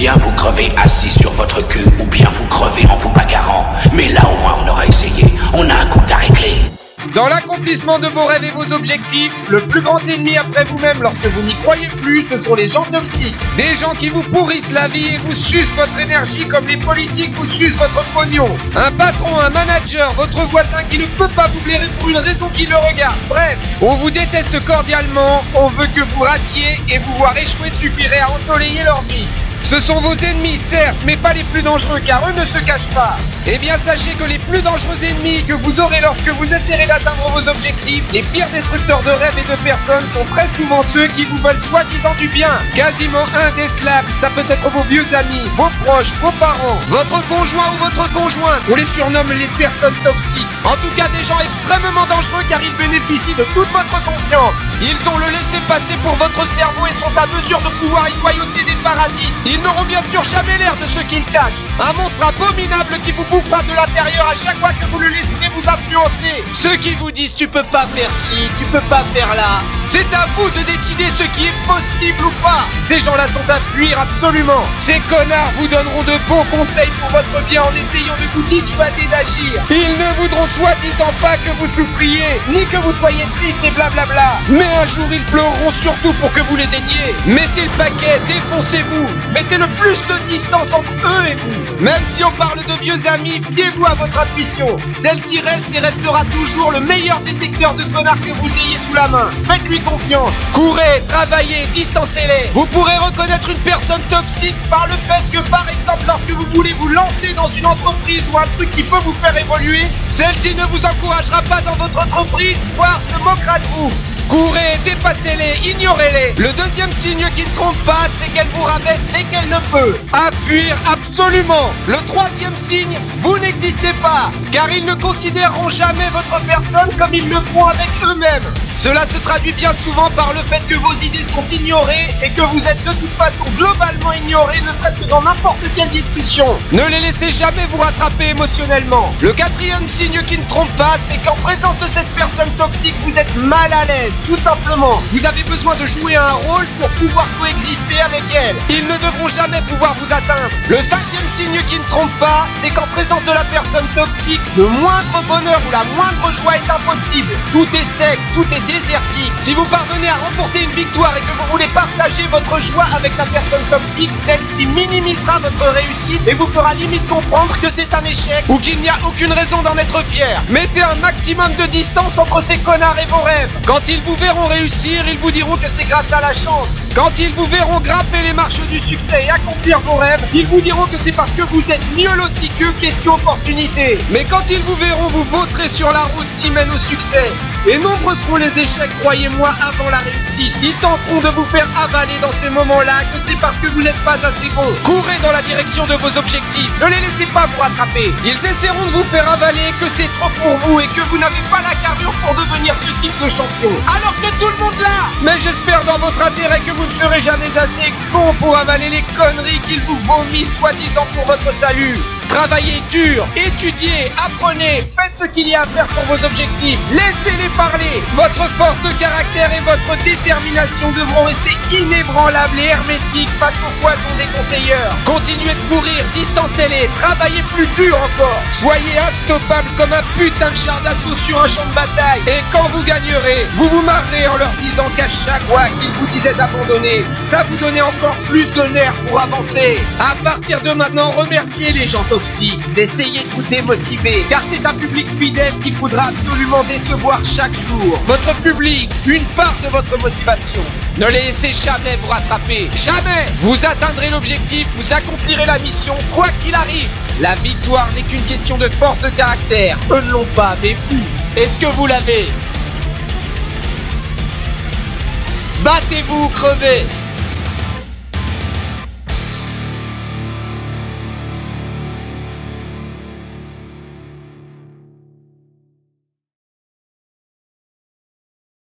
bien vous crevez assis sur votre cul, ou bien vous crevez en vous bagarrant. Mais là au moins on aura essayé, on a un compte à régler. Dans l'accomplissement de vos rêves et vos objectifs, le plus grand ennemi après vous-même lorsque vous n'y croyez plus, ce sont les gens toxiques. Des gens qui vous pourrissent la vie et vous sucent votre énergie comme les politiques vous sucent votre pognon. Un patron, un manager, votre voisin qui ne peut pas vous blairer pour une raison qui le regarde. Bref, on vous déteste cordialement, on veut que vous ratiez et vous voir échouer suffirait à ensoleiller leur vie. Ce sont vos ennemis, certes, mais pas les plus dangereux, car eux ne se cachent pas. Eh bien, sachez que les plus dangereux ennemis que vous aurez lorsque vous essaierez d'atteindre vos objectifs, les pires destructeurs de rêves et de personnes sont très souvent ceux qui vous veulent soi-disant du bien. Quasiment indécelables, ça peut être vos vieux amis, vos proches, vos parents, votre conjoint ou votre conjointe. On les surnomme les personnes toxiques. En tout cas, des gens extrêmement dangereux car ils bénéficient de toute votre confiance. Ils ont le laissez-passer pour votre cerveau et sont à mesure de pouvoir y noyauter des parasites. Ils n'auront bien sûr jamais l'air de ce qu'ils cachent. Un monstre abominable qui vous bouffera de l'intérieur à chaque fois que vous le laisserez vous influencer. Ceux qui vous disent tu peux pas faire ci, tu peux pas faire là. C'est à vous de décider ce qui est possible ou pas. Ces gens-là sont à fuir absolument. Ces connards vous donneront de bons conseils pour votre bien en essayant de vous dissuader d'agir. Ils ne voudront soi-disant pas que vous souffriez, ni que vous soyez triste et blablabla. Mais un jour ils pleureront surtout pour que vous les aidiez. Mettez le paquet, défoncez-vous. Mettez le plus de distance entre eux et vous. Même si on parle de vieux amis, fiez-vous à votre intuition. Celle-ci reste et restera toujours le meilleur détecteur de connards que vous ayez sous la main. Faites-lui confiance. Courez, travaillez, distancez-les. Vous pourrez reconnaître une personne toxique par le fait que, par exemple, lorsque vous voulez vous lancer dans une entreprise ou un truc qui peut vous faire évoluer, celle-ci ne vous encouragera pas dans votre entreprise, voire se moquera de vous. Courez, dépassez-les, ignorez-les. Le deuxième signe qui ne trompe pas, c'est qu'elle vous rabaisse dès qu'elle ne peut. À fuir absolument. Le troisième signe, vous n'existez pas, car ils ne considéreront jamais votre personne comme ils le font avec eux-mêmes. Cela se traduit bien souvent par le fait que vos idées sont ignorées et que vous êtes de toute façon globalement ignoré, ne serait-ce que dans n'importe quelle discussion. Ne les laissez jamais vous rattraper émotionnellement. Le quatrième signe qui ne trompe pas, c'est qu'en présence de cette personne toxique, vous êtes mal à l'aise. Tout simplement, vous avez besoin de jouer un rôle pour pouvoir coexister avec elle. Ils ne devront jamais pouvoir vous atteindre. Le cinquième signe qui ne trompe pas, c'est qu'en présence de la personne toxique, le moindre bonheur ou la moindre joie est impossible. Tout est sec, tout est désertique. Si vous parvenez à remporter une victoire et que vous voulez partager votre joie avec la personne toxique, celle-ci minimisera votre réussite et vous fera limite comprendre que c'est un échec ou qu'il n'y a aucune raison d'en être fier. Mettez un maximum de distance entre ces connards et vos rêves. Quand ils vous verront réussir, ils vous diront que c'est grâce à la chance. Quand ils vous verront grimper les marches du succès et accomplir vos rêves, ils vous diront que c'est parce que vous êtes mieux lotis qu'eux, question opportunité. Mais quand ils vous verront vous vautrer sur la route qui mène au succès, et nombreux seront les échecs, croyez-moi, avant la réussite. Ils tenteront de vous faire avaler dans ces moments-là que c'est parce que vous n'êtes pas assez bon. Courez dans la direction de vos objectifs. Ne les laissez pas vous rattraper. Ils essaieront de vous faire avaler que c'est trop pour vous et que vous n'avez pas la carrure pour devenir ce type de champion. Alors que tout le monde l'a. Mais j'espère dans votre intérêt que vous ne serez jamais assez con pour avaler les conneries qu'ils vous vomissent soi-disant pour votre salut. Travaillez dur, étudiez, apprenez, faites ce qu'il y a à faire pour vos objectifs. Laissez-les parler. Votre force de caractère et votre détermination devront rester inébranlables et hermétiques face aux poisons des conseilleurs. Continuez de courir, distancez-les, travaillez plus dur encore. Soyez instoppables comme un putain de char d'assaut sur un champ de bataille. Et quand vous gagnerez, vous vous marrez en leur disant qu'à chaque fois qu'ils vous disaient d'abandonner, ça vous donnait encore plus de nerfs pour avancer. À partir de maintenant, remerciez les gens toxiques, d'essayer de vous démotiver, car c'est un public fidèle qu'il faudra absolument décevoir chaque jour. Votre public, une part de votre motivation. Ne les laissez jamais vous rattraper. Jamais. Vous atteindrez l'objectif, vous accomplirez la mission, quoi qu'il arrive. La victoire n'est qu'une question de force de caractère. Eux ne l'ont pas, mais vous, est-ce que vous l'avez? Battez-vous, crevez.